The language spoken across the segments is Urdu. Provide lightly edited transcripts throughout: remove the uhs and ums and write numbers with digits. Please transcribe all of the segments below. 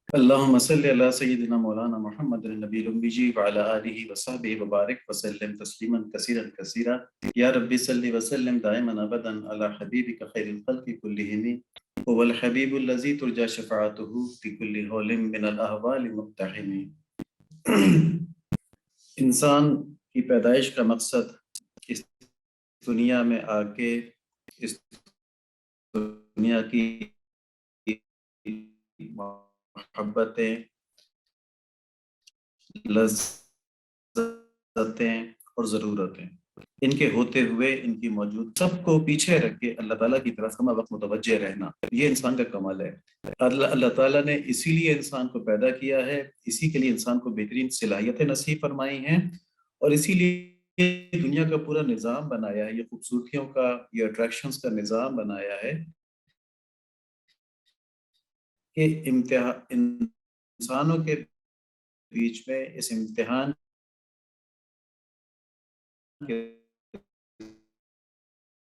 اللهم صل على سيدنا مولانا محمد النبي الأمي وعلى آله وصحبه وبارك وسلم تسليما كثيرا كثيرا. يا ربي صل وسلم دائما أبدا على حبيبك خير الخلق كلهم، هو الحبيب الذي ترجى شفاعته في كل هول من الأهوال مقتحم. انسان کی پیدائش کا مقصد اس دنیا میں آ کے اس دنیا کی محبتیں، لذتیں اور ضرورتیں، ان کے ہوتے ہوئے ان کی موجود سب کو پیچھے رکھ کے اللہ تعالیٰ کی طرف ہمہ وقت متوجہ رہنا، یہ انسان کا کمال ہے۔ اللہ تعالیٰ نے اسی لیے انسان کو پیدا کیا ہے، اسی کے لیے انسان کو بہترین صلاحیتیں نصیب فرمائی ہیں، اور اسی لیے دنیا کا پورا نظام بنایا ہے، یہ خوبصورتیوں کا، یہ اٹریکشنز کا نظام بنایا ہے کہ انسانوں کے بیچ میں اس امتحان کے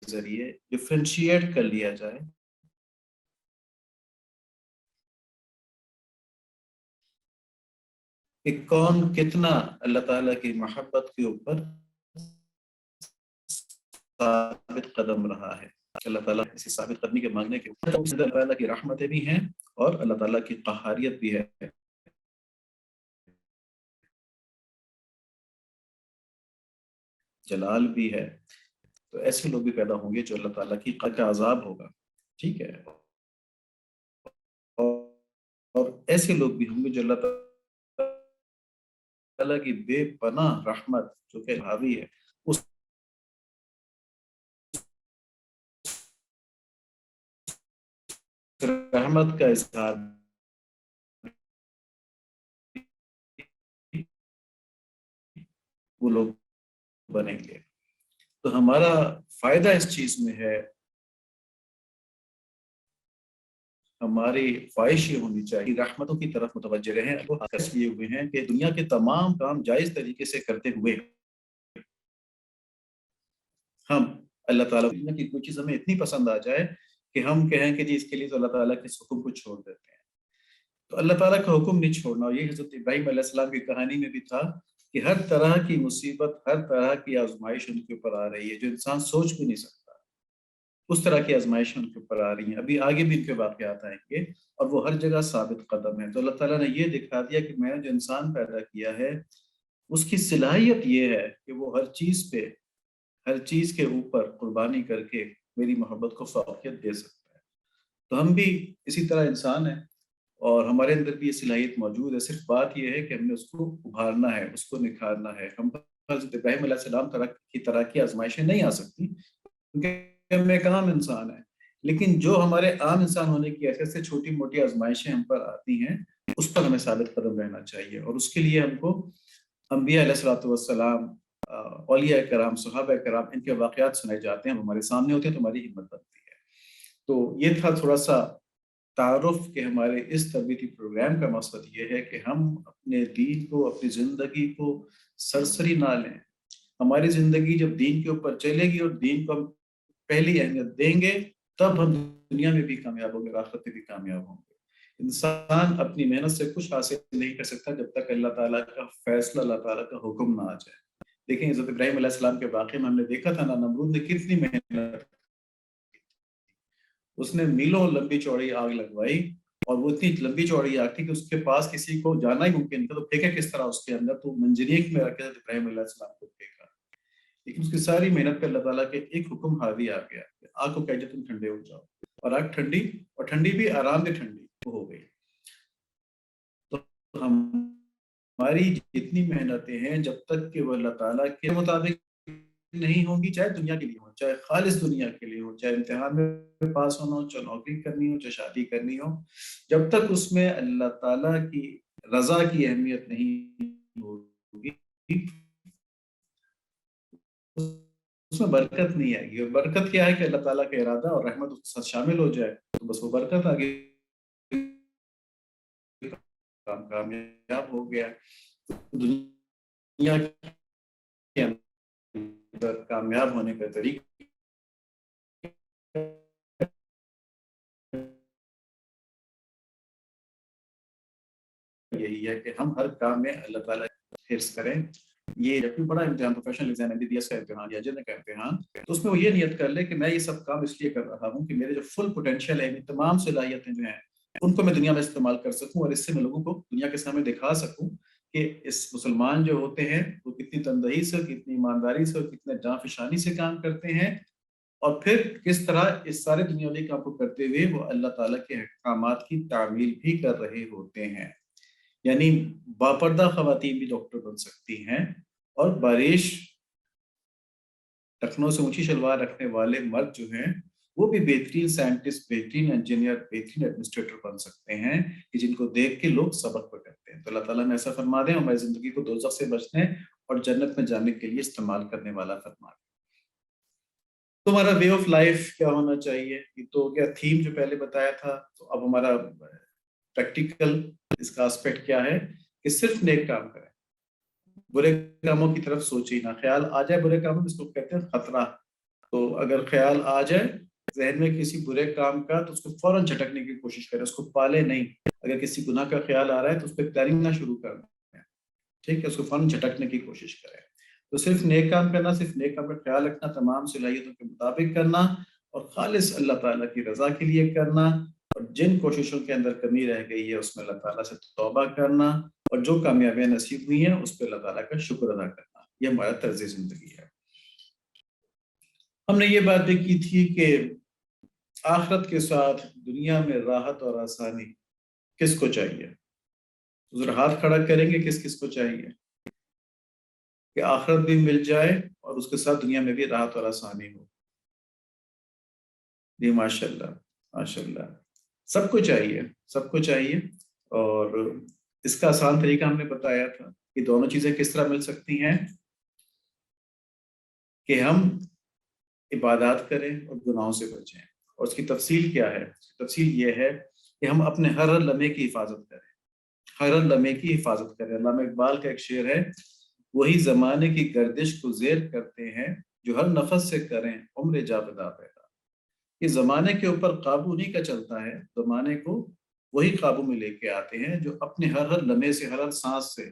ذریعے ڈفرینشیٹ کر لیا جائے کہ کون کتنا اللہ تعالیٰ کی محبت کے اوپر ثابت قدم رہا ہے۔ اللہ تعالیٰ اسی ثابت قدمی کے مانگنے کے اوپر اللہ تعالیٰ کی رحمتیں بھی ہیں اور اللہ تعالیٰ کی قہاریت بھی ہے، جلال بھی ہے۔ تو ایسے لوگ بھی پیدا ہوں گے جو اللہ تعالیٰ کی قہر کا عذاب ہوگا، ٹھیک ہے، اور ایسے لوگ بھی ہوں گے جو اللہ تعالیٰ کی بے پناہ رحمت جو کہ حاوی ہے، اس رحمت کا اظہار وہ لوگ بنیں گے۔ تو ہمارا فائدہ اس چیز میں ہے، ہماری خواہش یہ ہونی چاہیے رحمتوں کی طرف متوجہ رہیں۔ وہ حاصل یہ ہوئے ہیں کہ دنیا کے تمام کام جائز طریقے سے کرتے ہوئے ہم اللہ تعالیٰ کی کوئی چیز ہمیں اتنی پسند آ جائے کہ ہم کہیں کہ جی اس کے لیے تو اللہ تعالیٰ کے حکم کو چھوڑ دیتے ہیں۔ تو اللہ تعالیٰ کا حکم نہیں چھوڑنا، اور یہ حضرت ابراہیم علیہ السلام کی کہانی میں بھی تھا کہ ہر طرح کی مصیبت، ہر طرح کی آزمائش ان کے اوپر آ رہی ہے جو انسان سوچ بھی نہیں سکتا، اس طرح کی آزمائشیں ان کے اوپر آ رہی ہیں، ابھی آگے بھی ان کے واقعات آئیں گے، اور وہ ہر جگہ ثابت قدم ہے۔ تو اللہ تعالیٰ نے یہ دکھا دیا کہ میں نے جو انسان پیدا کیا ہے اس کی صلاحیت یہ ہے کہ وہ ہر چیز پہ، ہر چیز کے اوپر قربانی کر کے میری محبت کو فوقیت دے سکتا ہے۔ تو ہم بھی اسی طرح انسان ہیں اور ہمارے اندر بھی یہ صلاحیت موجود ہے، صرف بات یہ ہے کہ ہم نے اس کو ابھارنا ہے، اس کو نکھارنا ہے۔ ہم حضرت ابراہیم علیہ السلام طرح کی آزمائشیں نہیں آ سکتی کیونکہ ہم ایک عام انسان ہیں، لیکن جو ہمارے عام انسان ہونے کی حیثیت سے چھوٹی موٹی آزمائشیں ہم پر آتی ہیں اس پر ہمیں ثابت قدم رہنا چاہیے، اور اس کے لیے ہم کو انبیاء علیہ الصلوۃ والسلام، اولیاء کرام، صحابہ کرام، ان کے واقعات سنائے جاتے ہیں، ہمارے سامنے ہوتے ہیں تو ہماری ہمت بنتی ہے۔ تو یہ تھا تھوڑا سا تعارف کہ ہمارے اس تربیتی پروگرام کا مقصد یہ ہے کہ ہم اپنے دین کو، اپنی زندگی کو سرسری نہ لیں۔ ہماری زندگی جب دین کے اوپر چلے گی اور دین کو ہم پہلی اہمیت دیں گے تب ہم دنیا میں بھی کامیاب ہوں گے، آخرت میں بھی کامیاب ہوں گے۔ انسان اپنی محنت سے کچھ حاصل نہیں کر سکتا جب تک اللہ تعالیٰ کا فیصلہ، اللہ تعالیٰ کا حکم نہ آ جائے۔ دیکھیں حضرت ابراہیم علیہ السلام کے واقعے میں ہم نے دیکھا تھا نا، نمرود نے کتنی محنت، اس نے میلوں لمبی چوڑی آگ لگوائی، اور وہ اتنی لمبی چوڑی آگ تھی کہ اس کے پاس کسی کو جانا ہی ممکن نہیں تھا، تو پھینکے کس طرح اس کے اندر؟ تو منجنیق میں رکھ کے ابراہیم علیہ السلام کو پھینکا، لیکن اس کی ساری محنت پہ اللہ تعالیٰ کے ایک حکم حاوی آ گیا کہ آگ کو کہہ تم ٹھنڈے ہو جاؤ، اور آگ ٹھنڈی، اور ٹھنڈی بھی آرام دہ ٹھنڈی وہ ہو گئی۔ تو ہماری جتنی محنتیں ہیں جب تک کہ وہ اللہ تعالیٰ کے مطابق نہیں ہوں گی، چاہے دنیا کے لیے ہو، چاہے خالص دنیا کے لیے ہو، چاہے امتحان میں پاس ہونا ہو، چاہے نوکری کرنی ہو، چاہے شادی کرنی ہو، جب تک اس میں اللہ تعالیٰ کی رضا کی اہمیت نہیں ہوگی اس میں برکت نہیں آئے گی۔ اور برکت کیا ہے کہ اللہ تعالیٰ کا ارادہ اور رحمت اس کے ساتھ شامل ہو جائے تو بس وہ برکت آگے، کام کامیاب ہو گیا۔ دنیا کے اندر کامیاب ہونے کا طریقہ ہے یہی ہے کہ ہم ہر کام میں اللہ تعالیٰ حرص کریں. یہ جب بھی بڑا امتحان پروفیشنل ایگزام MBBS کا امتحان یا جن کا امتحان، تو اس میں وہ یہ نیت کر لے کہ میں یہ سب کام اس لیے کر رہا ہوں کہ میرے جو فل پوٹینشیل ہے، تمام صلاحیتیں جو ہیں ان کو میں دنیا میں استعمال کر سکوں، اور اس سے میں لوگوں کو دنیا کے سامنے دکھا سکوں کہ اس مسلمان جو ہوتے ہیں وہ کتنی تندہی سے، کتنی ایمانداری سے اور کتنے جانفشانی سے کام کرتے ہیں، اور پھر کس طرح اس سارے دنیاوی کام کو کرتے ہوئے وہ اللہ تعالیٰ کے احکامات کی تعمیل بھی کر رہے ہوتے ہیں. یعنی باپردہ خواتین بھی ڈاکٹر بن سکتی ہیں، اور بارش ٹخنوں سے اونچی شلوار رکھنے والے مرد جو ہیں وہ بھی بہترین سائنٹسٹ، بہترین انجینئر، بہترین ایڈمنسٹریٹر بن سکتے ہیں کہ جن کو دیکھ کے لوگ سبق پکڑتے ہیں. تو اللہ تعالیٰ نے ایسا فرما دیں، ہماری زندگی کو دوزخ سے بچنے اور جنت میں جانے کے لیے استعمال کرنے والا فرما دیں. تمہارا وے آف لائف کیا ہونا چاہیے؟ یہ تو ہو گیا تھیم جو پہلے بتایا تھا. تو اب ہمارا پریکٹیکل اس کا اسپیکٹ کیا ہے کہ صرف نیک کام کریں، برے کاموں کی طرف سوچے نہ. خیال آ جائے برے کاموں میں، اس کو کہتے ہیں خطرہ. تو اگر خیال آ جائے ذہن میں کسی برے کام کا تو اس کو فوراً جھٹکنے کی کوشش کریں، اس کو پالے نہیں. اگر کسی گناہ کا خیال آ رہا ہے تو اس پہ پلاننگ نہ شروع کرنا ہے، ٹھیک ہے، اس کو فوراً جھٹکنے کی کوشش کریں. تو صرف نیک کام کرنا، صرف نیک کام کا خیال رکھنا، تمام صلاحیتوں کے مطابق کرنا، اور خالص اللہ تعالیٰ کی رضا کے لیے کرنا، اور جن کوششوں کے اندر کمی رہ گئی ہے اس میں اللہ تعالیٰ سے توبہ کرنا، اور جو کامیابیاں نصیب ہوئی ہیں اس پہ اللہ تعالیٰ کا شکر ادا کرنا. یہ ہمارا طرز زندگی ہے. ہم نے یہ بات بھی کی تھی کہ آخرت کے ساتھ دنیا میں راحت اور آسانی کس کو چاہیے؟ ذرا ہاتھ کھڑا کریں گے کس کس کو چاہیے کہ آخرت بھی مل جائے اور اس کے ساتھ دنیا میں بھی راحت اور آسانی ہو؟ جی ماشاء اللہ، ماشاء اللہ. سب کو چاہیے، سب کو چاہیے. اور اس کا آسان طریقہ ہم نے بتایا تھا کہ دونوں چیزیں کس طرح مل سکتی ہیں، کہ ہم عبادات کریں اور گناہوں سے بچیں. اور اس کی تفصیل کیا ہے؟ تفصیل یہ ہے کہ ہم اپنے ہر لمحے کی حفاظت کریں، ہر لمحے کی حفاظت کریں. علامہ اقبال کا ایک شعر ہے، وہی زمانے کی گردش کو زیر کرتے ہیں جو ہر نفس سے کریں عمر جاوداں پیدا. یہ زمانے کے اوپر قابو نہیں کا چلتا ہے، زمانے کو وہی قابو میں لے کے آتے ہیں جو اپنے ہر لمحے سے، ہر سانس سے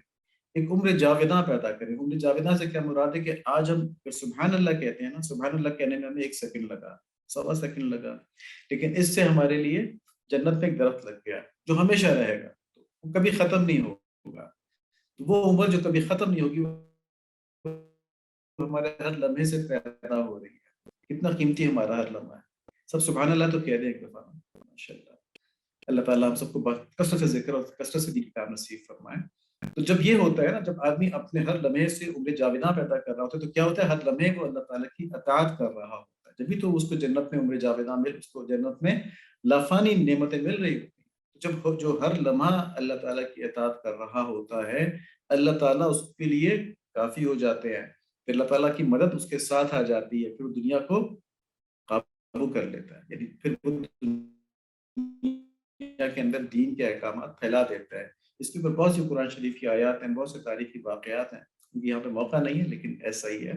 ایک عمر جاوداں پیدا کریں. عمر جاوداں سے کیا مراد ہے کہ آج ہم سبحان اللہ کہتے ہیں نا، سبحان اللہ کہنے میں ہمیں 1 سیکنڈ لگا، 1.25 سیکنڈ لگا، لیکن اس سے ہمارے لیے جنت میں ایک درخت لگ گیا جو ہمیشہ رہے گا، وہ کبھی ختم نہیں ہوگا. وہ عمر جو کبھی ختم نہیں ہوگی وہ ہمارے ہر لمحے سے پیدا ہو رہی ہے. کتنا قیمتی ہمارا ہر لمحہ ہے. سب سبحان اللہ تو کہہ دیں ایک دفعہ. ماشاء اللہ. اللہ تعالیٰ ہم سب کو کثرت سے ذکر اور کثرت سے دین کام نصیب فرمائے. تو جب یہ ہوتا ہے نا، جب آدمی اپنے ہر لمحے سے عمر جاوداں پیدا کر رہا ہوتا ہے، تو کیا ہوتا ہے؟ ہر لمحے کو اللہ تعالیٰ کی اطاعت کر رہا ہوتا ہے. جبھی تو اس کو جنت میں عمر جاوداں اس کو جنت میں لافانی نعمتیں مل رہی ہوتی ہیں. جب جو ہر لمحہ اللہ تعالیٰ کی اطاعت کر رہا ہوتا ہے، اللہ تعالیٰ اس کے لیے کافی ہو جاتے ہیں. پھر اللہ تعالیٰ کی مدد اس کے ساتھ آ جاتی ہے، پھر وہ دنیا کو قابو کر لیتا ہے. یعنی پھر وہ دنیا کے اندر دین کے احکامات پھیلا دیتا ہے. اس کے اوپر بہت سی قرآن شریف کی آیات ہیں، بہت سے تاریخی واقعات ہیں. یہاں پہ موقع نہیں ہے لیکن ایسا ہی ہے.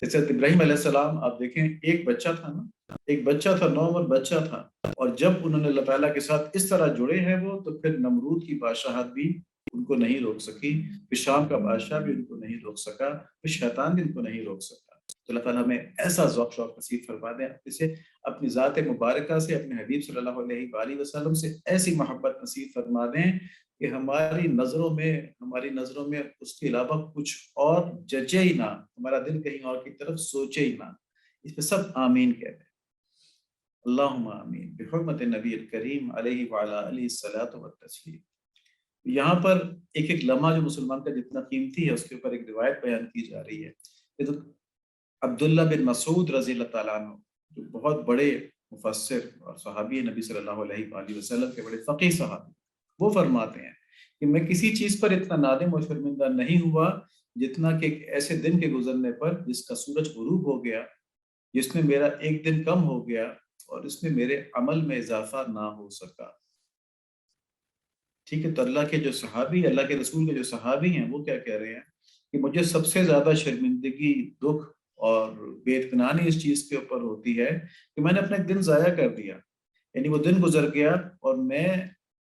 جیسے ابراہیم علیہ السلام آپ دیکھیں، ایک بچہ تھا نا، ایک بچہ تھا، نوعمر بچہ تھا، اور جب انہوں نے اللہ تعالیٰ کے ساتھ اس طرح جڑے ہیں وہ، تو پھر نمرود کی بادشاہت بھی ان کو نہیں روک سکی، پھر شام کا بادشاہ بھی ان کو نہیں روک سکا، پھر شیطان بھی ان کو نہیں روک سکا. تو اللہ تعالیٰ ہمیں ایسا ذوق شوق نصیب فرما دیں، اسے اپنی ذات مبارکہ سے، اپنے حبیب صلی اللہ علیہ وآلہ وسلم سے ایسی محبت نصیب فرما دیں کہ ہماری نظروں میں اس کے علاوہ کچھ اور جچے ہی نہ، ہمارا دل کہیں اور کی طرف سوچے ہی نہ. اس پہ سب آمین کہتے ہیں. اللہم آمین بحرمت نبی الکریم علیہ وعلی علیہ الصلاۃ والتسلیم. یہاں پر ایک ایک لمحہ جو مسلمان کا جتنا قیمتی ہے اس کے اوپر ایک روایت بیان کی جا رہی ہے. عبداللہ بن مسعود رضی اللہ تعالیٰ عنہ، جو بہت بڑے مفسر اور صحابی نبی صلی اللہ علیہ وآلہ وسلم کے بڑے فقیہ صحابی، وہ فرماتے ہیں کہ میں کسی چیز پر اتنا نادم اور شرمندہ نہیں ہوا جتنا کہ ایک ایسے دن کے گزرنے پر جس کا سورج غروب ہو گیا، جس میں میرا ایک دن کم ہو گیا اور اس میں میرے عمل میں اضافہ نہ ہو سکا. ٹھیک ہے. تو اللہ کے جو صحابی، اللہ کے رسول کے جو صحابی ہیں، وہ کیا کہہ رہے ہیں کہ مجھے سب سے زیادہ شرمندگی، دکھ اور بے اطمینانی اس چیز کے اوپر ہوتی ہے کہ میں نے اپنا ایک دن ضائع کر دیا. یعنی وہ دن گزر گیا اور میں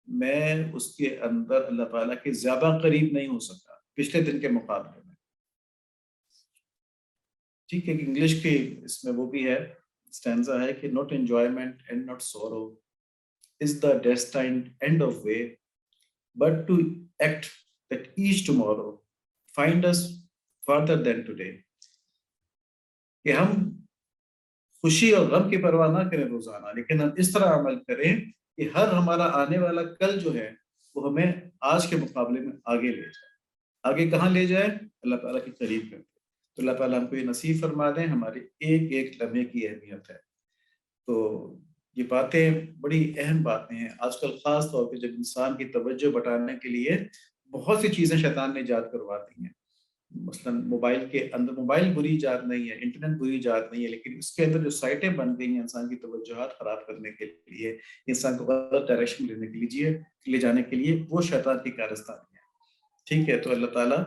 میں اس کے اندر اللہ تعالیٰ کے زیادہ قریب نہیں ہو سکا پچھلے دن کے مقابلے میں. ٹھیک ہے, انگلش کی اس میں وہ بھی ہے, اسٹینزا ہے کہ not enjoyment and not sorrow is the destined end of way, but to act that each tomorrow find us farther than today. کہ ہم خوشی اور غم کی پرواہ نہ کریں روزانہ, لیکن ہم اس طرح عمل کریں کہ ہر ہمارا آنے والا کل جو ہے وہ ہمیں آج کے مقابلے میں آگے لے جائے. آگے کہاں لے جائے؟ اللہ تعالیٰ کے قریب کرتے. تو اللہ تعالیٰ ہم کو یہ نصیب فرما دیں, ہمارے ایک ایک لمحے کی اہمیت ہے. تو یہ باتیں بڑی اہم باتیں ہیں. آج کل خاص طور پہ جب انسان کی توجہ بٹانے کے لیے بہت سی چیزیں شیطان نے ایجاد کرواتی ہیں. مثلا موبائل کے اندر, موبائل بری ایجاد نہیں ہے, انٹرنیٹ بری ایجاد نہیں ہے, لیکن اس کے اندر جو سائٹیں بن گئی ہیں انسان کی توجہات خراب کرنے کے لیے, انسان کو غلط ڈائریکشن لینے کے لیے, لے جانے کے لیے, وہ شیطان کی کارستانی ہے. ٹھیک ہے, تو اللہ تعالیٰ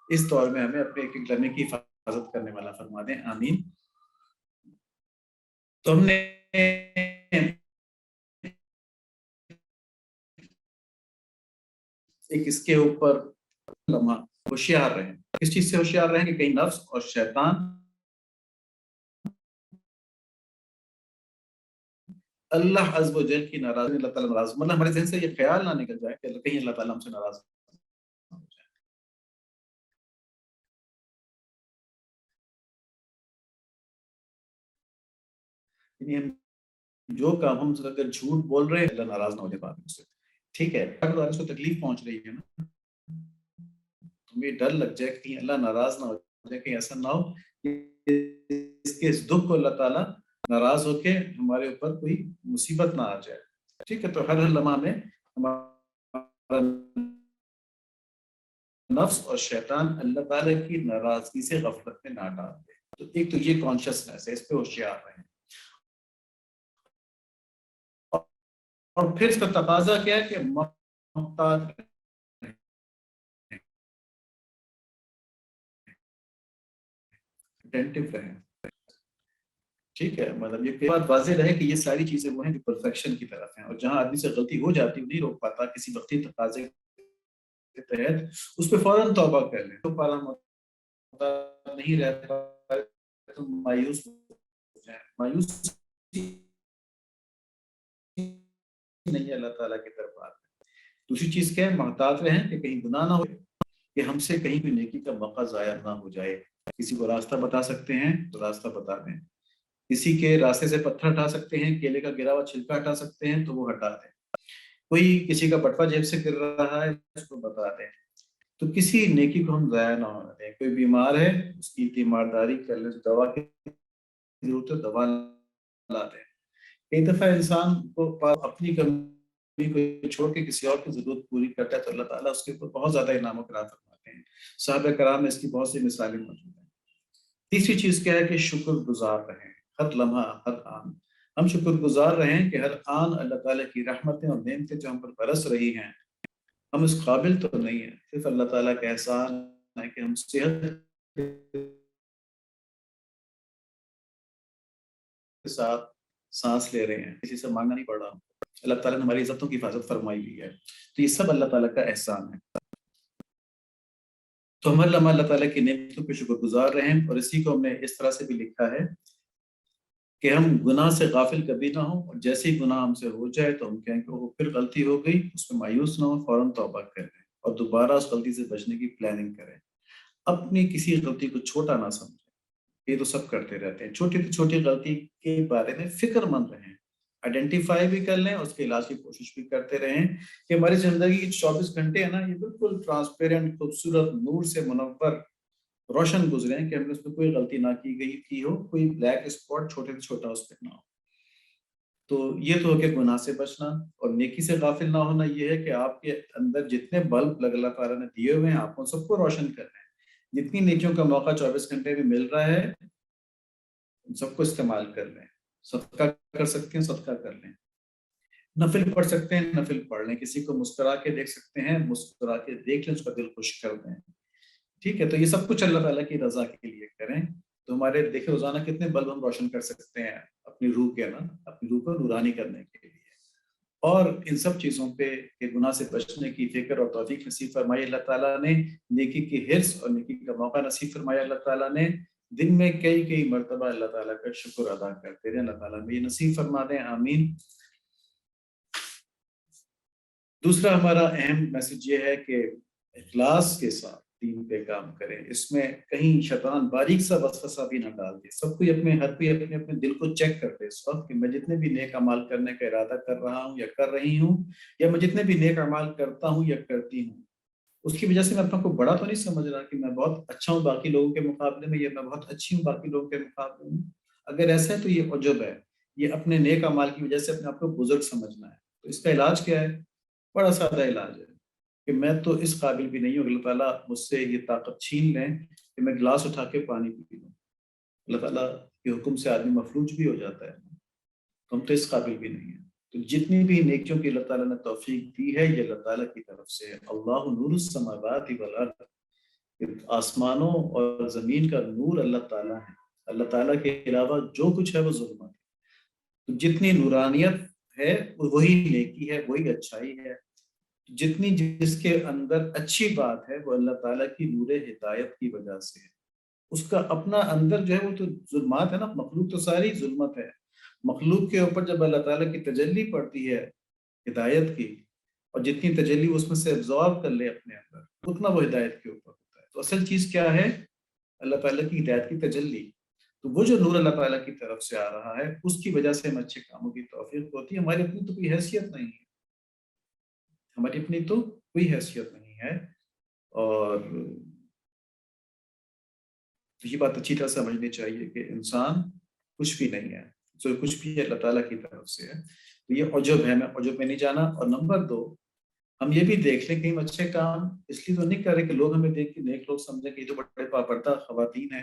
اس دور میں ہمیں اپنے ایک ایک لمحے کی حفاظت کرنے والا فرما دیں, آمین. تو ہم نے ایک اس کے اوپر لمحہ ہوشیار رہیں. کس چیز سے ہوشیار رہیں کہ کہیں نفس اور شیطان اللہ عز و جل کی ناراضی, اللہ تعالیٰ ناراض, مطلب ہمارے ذہن سے یہ خیال نہ نکل جائے کہ کہیں اللہ تعالیٰ ہم سے ناراض ہو جائے. یعنی ہم جو کام ہم اگر جھوٹ بول رہے ہیں اللہ ناراض نہ ہو جائے بعد میں سے. ٹھیک ہے, اگر اس کو تکلیف پہنچ رہی ہے نا, تمہیں ڈر لگ جائے کہ کہیں اللہ ناراض نہ ہو جائے, کہیں ایسا نہ ہو کہ اس کے اس دکھ کو اللہ تعالیٰ ناراض ہو کے ہمارے اوپر کوئی مصیبت نہ آ جائے. ٹھیک ہے, تو ہر لمحہ میں ہمارا نفس اور شیطان اللہ تعالیٰ کی ناراضگی سے غفلت میں نہ ڈال دے. تو ایک تو یہ کانشیسنس ہے, اس پہ ہوشیار رہیں. اور پھر اس کا تقاضا کیا ہے کہ محتاط رہیں. ٹھیک ہے, مطلب یہ بات واضح رہے کہ یہ ساری چیزیں وہ ہیں جو پرفیکشن کی طرف ہیں, اور جہاں آدمی سے غلطی ہو جاتی ہے نہیں روک پاتا کسی وقتی تقاضے کے تحت, اس پہ فوراً توبہ کر لیں. تو پارا نہیں رہتا تو مایوس ہو جائیں. مایوس نہیں ہے اللہ تعالیٰ کی طرف آتے. دوسری چیز کیا ہے, محتاط رہیں کہ کہیں گناہ نہ ہو, کہ ہم سے کہیں بھی نیکی کا موقع ضائع نہ ہو جائے. کسی کو راستہ بتا سکتے ہیں تو راستہ بتا دیں, کسی کے راستے سے پتھر ہٹا سکتے ہیں, کیلے کا گرا ہوا چھلکا ہٹا سکتے ہیں تو وہ ہٹا دیں. کوئی کسی کا بٹوا جیب سے گر رہا ہے اس کو بتا دیں. تو کسی نیکی کو ہم ضائع نہ ہونے دیں. کوئی بیمار ہے اس کی تیمارداری کر لیں, دوا کی ضرورت ہے دوا لا دیں. کئی دفعہ انسان کو اپنی کمی کو چھوڑ کے کسی اور کی ضرورت پوری کرتا ہے تو اللہ تعالیٰ اس کے اوپر بہت زیادہ انعام و کرام فرماتے ہیں. صحابہ کرام میں اس کی بہت سی مثالیں موجود ہیں. تیسری چیز کیا ہے کہ شکر گزار رہیں. ہر لمحہ, ہر آن ہم شکر گزار رہیں کہ ہر آن اللہ تعالیٰ کی رحمتیں اور نعمتیں جو ہم پر برس رہی ہیں, ہم اس قابل تو نہیں ہیں, صرف اللہ تعالیٰ کا احسان ہے کہ ہم صحت کے ساتھ سانس لے رہے ہیں, کسی سے مانگنا نہیں پڑ رہا. اللہ تعالیٰ نے ہماری عزتوں کی حفاظت فرمائی ہوئی ہے. تو یہ سب اللہ تعالیٰ کا احسان ہے. تو ہم ہر لمحہ اللہ تعالیٰ کی نعمتوں پہ شکر گزار رہیں. اور اسی کو ہم نے اس طرح سے بھی لکھا ہے کہ ہم گناہ سے غافل کبھی نہ ہوں, اور جیسے ہی گناہ ہم سے ہو جائے تو ہم کہیں کہ وہ پھر غلطی ہو گئی, اس میں مایوس نہ ہو, فوراً توبہ کریں اور دوبارہ اس غلطی سے بچنے کی پلاننگ کریں. اپنی کسی غلطی کو چھوٹا نہ سمجھیں. یہ تو سب کرتے رہتے ہیں. چھوٹی سے چھوٹی غلطی کے بارے میں فکر مند رہیں, آئیڈینٹیفائی بھی کر لیں, اور اس کے علاج کی کوشش بھی کرتے رہیں کہ ہماری زندگی کے 24 گھنٹے ہیں نا, یہ بالکل ٹرانسپیرنٹ, خوبصورت, نور سے منور, روشن گزریں, کہ ہم نے اس میں کوئی غلطی نہ کی ہو, کوئی بلیک اسپاٹ چھوٹے سے چھوٹا اس پہ نہ ہو. تو یہ تو ہو کہ گناہ سے بچنا. اور نیکی سے غافل نہ ہونا یہ ہے کہ آپ کے اندر جتنے بلب اللہ تعالیٰ نے دیے ہوئے ہیں آپ ان سب کو روشن کر رہے ہیں. جتنی نیکیوں کا موقع 24 گھنٹے میں مل رہا ہے ان سب کو استعمال کر لیں. صدقہ کر سکتے ہیں صدقہ کر لیں, نفل پڑھ سکتے ہیں نفل پڑھ لیں, کسی کو مسکرا کے دیکھ سکتے ہیں مسکرا کے دیکھ لیں, اس کا دل خوش کر دیں. ٹھیک ہے, تو یہ سب کچھ اللہ تعالیٰ کی رضا کے لیے کریں. تو ہمارے دیکھیں روزانہ کتنے بلب ہم روشن کر سکتے ہیں اپنی روح کے نا, اپنی روح کو نورانی کرنے کے لیے. اور ان سب چیزوں پہ کہ گناہ سے بچنے کی فکر اور توفیق نصیب فرمائی اللہ تعالیٰ نے، نیکی کی حرص اور نیکی کا موقع نصیب فرمایا اللہ تعالیٰ نے، دن میں کئی مرتبہ اللہ تعالیٰ کا شکر ادا کرتے رہے، اللہ تعالیٰ میں یہ نصیب فرما دیں، آمین۔ دوسرا ہمارا اہم میسج یہ ہے کہ اخلاص کے ساتھ دین پہ کام کریں، اس میں کہیں شیطان باریک سا وسوسہ بھی نہ ڈال دے۔ سب کوئی ہر کوئی اپنے دل کو چیک کرتے اس وقت کہ میں جتنے بھی نیک اعمال کرنے کا ارادہ کر رہا ہوں یا کر رہی ہوں، یا میں جتنے بھی نیک اعمال کرتا ہوں یا کرتی ہوں، اس کی وجہ سے میں اپنا کو بڑا تو نہیں سمجھ رہا کہ میں بہت اچھا ہوں باقی لوگوں کے مقابلے میں، یا میں بہت اچھی ہوں باقی لوگوں کے مقابلے میں۔ اگر ایسا ہے تو یہ عجب ہے، یہ اپنے نیک اعمال کی وجہ سے اپنے آپ کو بزرگ سمجھنا ہے۔ تو اس کا علاج کیا ہے؟ بڑا سادہ علاج ہے کہ میں تو اس قابل بھی نہیں ہوں، اللہ تعالیٰ مجھ سے یہ طاقت چھین لیں کہ میں گلاس اٹھا کے پانی پی لوں۔ اللہ تعالیٰ کے حکم سے آدمی مفلوج بھی ہو جاتا ہے، ہم تو اس قابل بھی نہیں ہیں۔ تو جتنی بھی نیکیوں کی اللہ تعالیٰ نے توفیق دی ہے یہ اللہ تعالیٰ کی طرف سے ہے۔ اللہ نور السماوات والارض، آسمانوں اور زمین کا نور اللہ تعالیٰ ہے، اللہ تعالیٰ کے علاوہ جو کچھ ہے وہ ظلمت ہے۔ تو جتنی نورانیت ہے وہی نیکی ہے، وہی اچھائی ہے۔ جتنی جس کے اندر اچھی بات ہے وہ اللہ تعالیٰ کی نور ہدایت کی وجہ سے ہے۔ اس کا اپنا اندر جو ہے وہ تو ظلمات ہے نا، مخلوق تو ساری ظلمت ہے۔ مخلوق کے اوپر جب اللہ تعالیٰ کی تجلی پڑتی ہے ہدایت کی، اور جتنی تجلی اس میں سے ابزارب کر لے اپنے اندر، اتنا وہ ہدایت کے اوپر ہوتا ہے۔ تو اصل چیز کیا ہے؟ اللہ تعالیٰ کی ہدایت کی تجلی۔ تو وہ جو نور اللہ تعالیٰ کی طرف سے آ رہا ہے اس کی وجہ سے ہم اچھے کاموں کی توفیق ہوتی ہے۔ ہماری اپنی تو کوئی حیثیت نہیں ہے، ہماری اپنی تو کوئی حیثیت نہیں ہے، اور یہ بات اچھی طرح سمجھنی چاہیے کہ انسان کچھ بھی نہیں ہے، جو کچھ بھی اللہ تعالیٰ کی طرف سے ہے۔ تو یہ عجب ہے، میں عجب میں نہیں جانا۔ اور نمبر 2، ہم یہ بھی دیکھ لیں کہ ہم اچھے کام اس لیے تو نہیں کر رہے کہ لوگ ہمیں دیکھ کے نیک لوگ سمجھیں کہ یہ تو بڑے پاپردہ خواتین ہیں،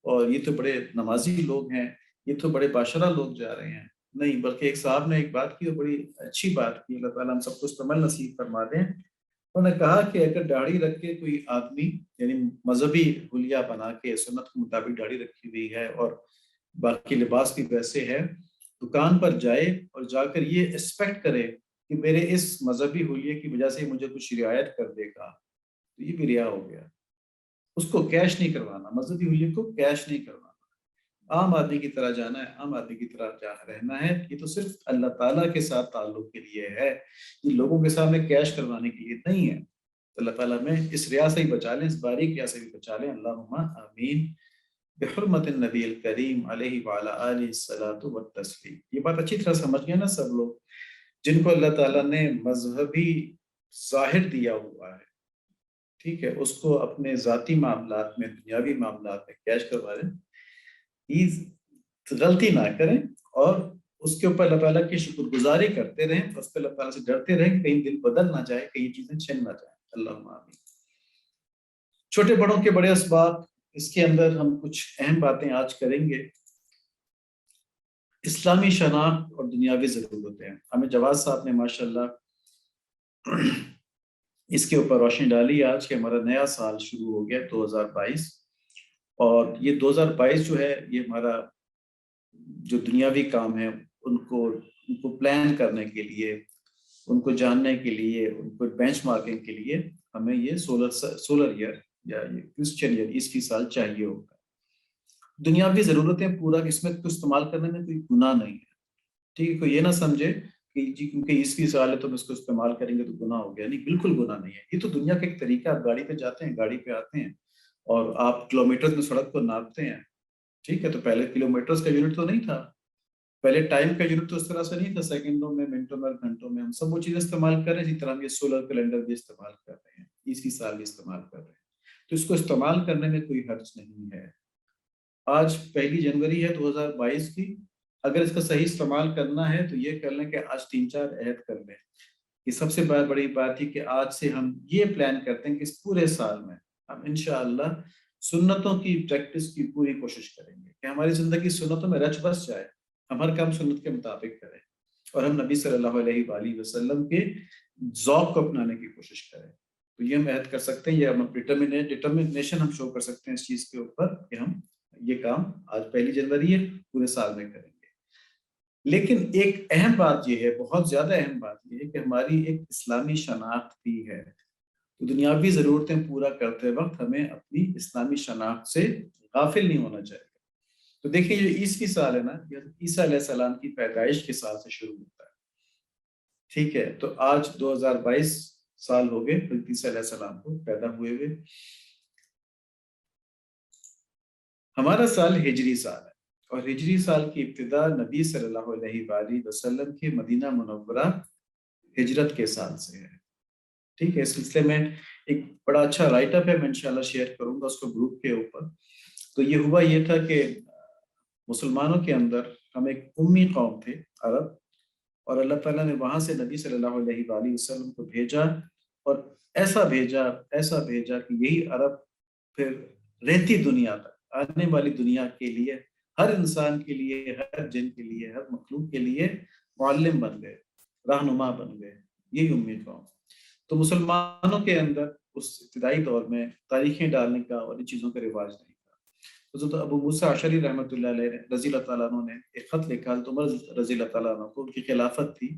اور یہ تو بڑے نمازی لوگ ہیں، یہ تو بڑے باشرہ لوگ جا رہے ہیں۔ نہیں، بلکہ ایک صاحب نے ایک بات کی اور بڑی اچھی بات کی، اللہ تعالیٰ ہم سب کو اس پر عمل نصیب فرما دیں۔ انہوں نے کہا کہ اگر داڑھی رکھ کے کوئی آدمی، یعنی مذہبی حلیہ بنا کے سنت کے مطابق داڑھی رکھی ہوئی ہے اور باقی لباس بھی ویسے ہے، دکان پر جائے اور جا کر یہ ایکسپیکٹ کرے کہ میرے اس مذہبی حلیے کی وجہ سے مجھے کچھ رعایت کر دے گا، تو یہ بھی ریا ہو گیا۔ اس کو کیش نہیں کروانا، مذہبی حلیے کو کیش نہیں کروانا، عام آدمی کی طرح جانا ہے، عام آدمی کی طرح رہنا ہے۔ یہ تو صرف اللہ تعالیٰ کے ساتھ تعلق کے لیے ہے، یہ لوگوں کے سامنے کیش کروانے کے لیے نہیں ہے۔ تو اللہ تعالیٰ میں اس ریا سے ہی بچا لیں، اس باریک ریا سے بھی بچا لیں، اللہم آمین، بحرمت النبی الکریم علیہ وعلی آلہ الصلاۃ والتسلیم۔ یہ بات اچھی طرح سمجھ گئے نا سب لوگ؟ جن کو اللہ تعالیٰ نے مذہبی ظاہر دیا ہوا ہے، ٹھیک ہے، اس کو اپنے ذاتی معاملات میں، دنیاوی معاملات میں کیش کروا لیں، غلطی نہ کریں، اور اس کے اوپر اللہ تعالیٰ کی شکر گزاری کرتے رہیں، اس پہ اللہ تعالیٰ سے ڈرتے رہیں کہ کہیں دل بدل نہ جائے، کہیں چیزیں چھن نہ جائیں۔ اللہم آمین۔ چھوٹے بڑوں کے بڑے اسباب، اس کے اندر ہم کچھ اہم باتیں آج کریں گے۔ اسلامی شناخت اور دنیاوی ضرورتیں، ہمیں جواد صاحب نے ماشاءاللہ اس کے اوپر روشنی ڈالی آج کہ ہمارا نیا سال شروع ہو گیا 2022، اور یہ 2022 جو ہے یہ ہمارا جو دنیاوی کام ہے ان کو پلان کرنے کے لیے، ان کو جاننے کے لیے، ان کو بینچ مارکنگ کے لیے ہمیں یہ سولر ایئر یا یہ کرسچن ایئر عیسوی سال چاہیے ہوگا۔ دنیاوی ضرورتیں پورا اس میں کو استعمال کرنے میں کوئی گناہ نہیں ہے، ٹھیک ہے؟ کوئی یہ نہ سمجھے کہ جی کیونکہ عیسوی سال ہے تو ہم اس کو استعمال کریں گے تو گناہ ہو گیا، نہیں، بالکل گناہ نہیں ہے۔ یہ تو دنیا کا ایک طریقہ، آپ گاڑی پہ جاتے ہیں، گاڑی پہ آتے ہیں اور آپ کلومیٹرز میں سڑک کو ناپتے ہیں، ٹھیک ہے؟ تو پہلے کلومیٹرز کا یونٹ تو نہیں تھا، پہلے ٹائم کا یونٹ تو اس طرح سے نہیں تھا، سیکنڈوں میں، منٹوں میں، گھنٹوں میں، ہم سب وہ چیزیں استعمال کر رہے ہیں۔ اسی طرح ہم یہ سولر کیلنڈر بھی استعمال کر رہے ہیں، عیسوی سال بھی استعمال کر رہے ہیں، تو اس کو استعمال کرنے میں کوئی حرج نہیں ہے۔ آج 1 جنوری ہے 2022 کی، اگر اس کا صحیح استعمال کرنا ہے تو یہ کر لیں کہ آج 3-4 عہد کر لیں۔ یہ سب سے بڑی بات ہے کہ آج سے ہم یہ پلان کرتے ہیں کہ اس پورے سال میں ہم انشاءاللہ سنتوں کی پریکٹس کی پوری کوشش کریں گے کہ ہماری زندگی سنتوں میں رچ بس جائے، ہم ہر کام سنت کے مطابق کریں، اور ہم نبی صلی اللہ علیہ وآلہ وسلم کے ذوق کو اپنانے کی کوشش کریں۔ تو یہ ہم عہد کر سکتے ہیں، یہ ہم ڈٹرمنیشن ہم شو کر سکتے ہیں اس چیز کے اوپر کہ ہم یہ کام آج 1 جنوری ہے پورے سال میں کریں گے۔ لیکن ایک اہم بات یہ ہے، بہت زیادہ اہم بات یہ ہے کہ ہماری ایک اسلامی شناخت بھی ہے. تو دنیاوی ضرورتیں پورا کرتے وقت ہمیں اپنی اسلامی شناخت سے غافل نہیں ہونا چاہیے. تو دیکھیں یہ عیسوی سال ہے نا، یہ عیسیٰ علیہ السلام کی پیدائش کے سال سے شروع ہوتا ہے. ٹھیک ہے، تو آج 2022 سال ہو گئے حضرت عیسیٰ علیہ السلام کو پیدا ہوئے ہوئے. ہمارا سال ہجری سال ہے، اور ہجری سال کی ابتدا نبی صلی اللہ علیہ وآلہ وسلم کے مدینہ منورہ ہجرت کے سال سے ہے. ٹھیک ہے، اس سلسلے میں ایک بڑا اچھا رائٹ اپ ہے، میں انشاءاللہ شیئر کروں گا اس کو گروپ کے اوپر. تو یہ ہوا یہ تھا کہ مسلمانوں کے اندر ہم ایک امی قوم تھے، عرب، اور اللہ تعالیٰ نے وہاں سے نبی صلی اللہ علیہ وآلہ وسلم کو بھیجا، اور ایسا بھیجا کہ یہی عرب پھر رہتی دنیا تک، آنے والی دنیا کے لیے، ہر انسان کے لیے، ہر جن کے لیے، ہر مخلوق کے لیے معلم بن گئے، رہنما بن گئے. یہی امید قوم. تو مسلمانوں کے اندر اس ابتدائی دور میں تاریخیں ڈالنے کا اور ان چیزوں کا رواج نہیں تھا. حضرت ابو موسیٰ اشعری رحمۃ اللہ علیہ رضی اللہ تعالیٰ عنہ نے ایک خط لکھا تو عمر رضی اللہ تعالیٰ عنہ کو، ان کی خلافت تھی،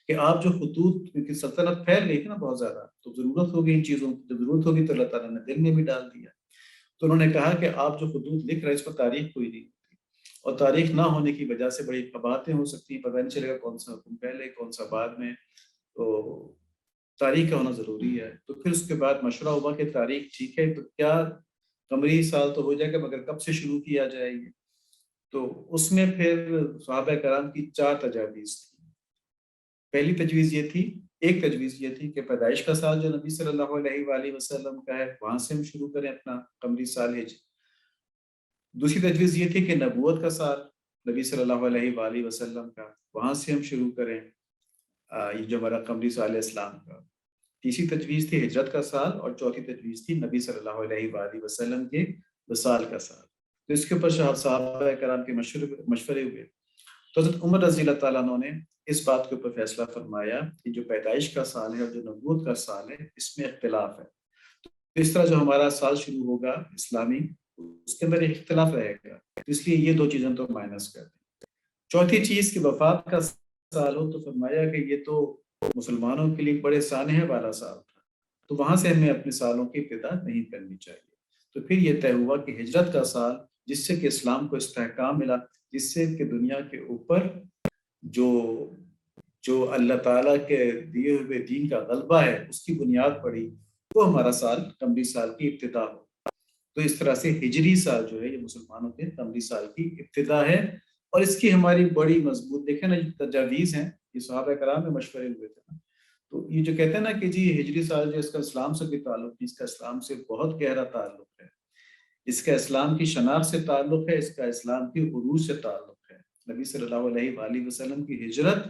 کہ آپ جو خطوط، کیونکہ سلطنت پھیل گئی تھی نا بہت زیادہ، تو ضرورت ہوگی ان چیزوں کی، جب ضرورت ہوگی تو اللہ تعالیٰ نے دل میں بھی ڈال دیا. تو انہوں نے کہا کہ آپ جو خطوط لکھ رہے ہیں اس پر تاریخ کوئی نہیں ہوتی، اور تاریخ نہ ہونے کی وجہ سے بڑی قباحتیں ہو سکتی ہیں، پتہ نہیں چلے گا کون سا حکم پہلے کون سا بعد میں. تو تاریخ کا ہونا ضروری ہے. تو پھر اس کے بعد مشورہ ہوا کہ تاریخ ٹھیک ہے تو کیا قمری سال تو ہو جائے گا، مگر کب سے شروع کیا جائے گی. تو اس میں پھر صحابہ کرام کی 4 تجاویز تھی. پہلی تجویز یہ تھی، ایک تجویز یہ تھی کہ پیدائش کا سال جو نبی صلی اللہ علیہ وآلہ وسلم کا ہے وہاں سے ہم شروع کریں اپنا قمری سال ہجری. دوسری تجویز یہ تھی کہ نبوت کا سال نبی صلی اللہ علیہ وآلہ وسلم کا، وہاں سے ہم شروع کریں یہ جو ہمارا قمری سال اسلام کا. تیسری تجویز تھی ہجرت کا سال، اور چوتھی تجویز تھی نبی صلی اللہ علیہ وآلہ وسلم کے وصال کا سال. تو اس کے اوپر صحابہ کرام کے مشورے ہوئے. تو حضرت عمر رضی اللہ تعالیٰ عنہ نے اس بات کے اوپر فیصلہ فرمایا کہ جو پیدائش کا سال ہے اور جو نبوت کا سال ہے اس میں اختلاف ہے. تو اس طرح جو ہمارا سال شروع ہوگا اسلامی، اس کے اندر ایک اختلاف رہے گا، اس لیے یہ 2 چیزیں تو مائنس کر دیں. چوتھی چیز کہ وفات کا سال ہو، تو فرمایا کہ یہ تو مسلمانوں کے لیے بڑے سانحے والا سال تھا، تو وہاں سے ہمیں اپنے سالوں کی ابتدا نہیں کرنی چاہیے. تو پھر یہ طے ہوا کہ ہجرت کا سال، جس سے کہ اسلام کو استحکام ملا، جس سے کہ دنیا کے اوپر جو اللہ تعالیٰ کے دیے ہوئے دین کا غلبہ ہے اس کی بنیاد پڑی، وہ ہمارا سال قمری سال کی ابتدا ہو. تو اس طرح سے ہجری سال جو ہے یہ مسلمانوں کے قمری سال کی ابتدا ہے. اور اس کی ہماری بڑی مضبوط، دیکھیں نا، یہ تجاویز ہیں، یہ صحابہ کرام میں مشورے ہوئے تھے نا. تو یہ جو کہتے ہیں نا کہ جی ہجری سال جو اس کا اسلام سے بھی تعلق ہے، اس کا اسلام سے بہت گہرا تعلق ہے، اس کا اسلام کی شناخت سے تعلق ہے، اس کا اسلام کی عروج سے تعلق ہے. نبی صلی اللہ علیہ وآلہ وسلم کی ہجرت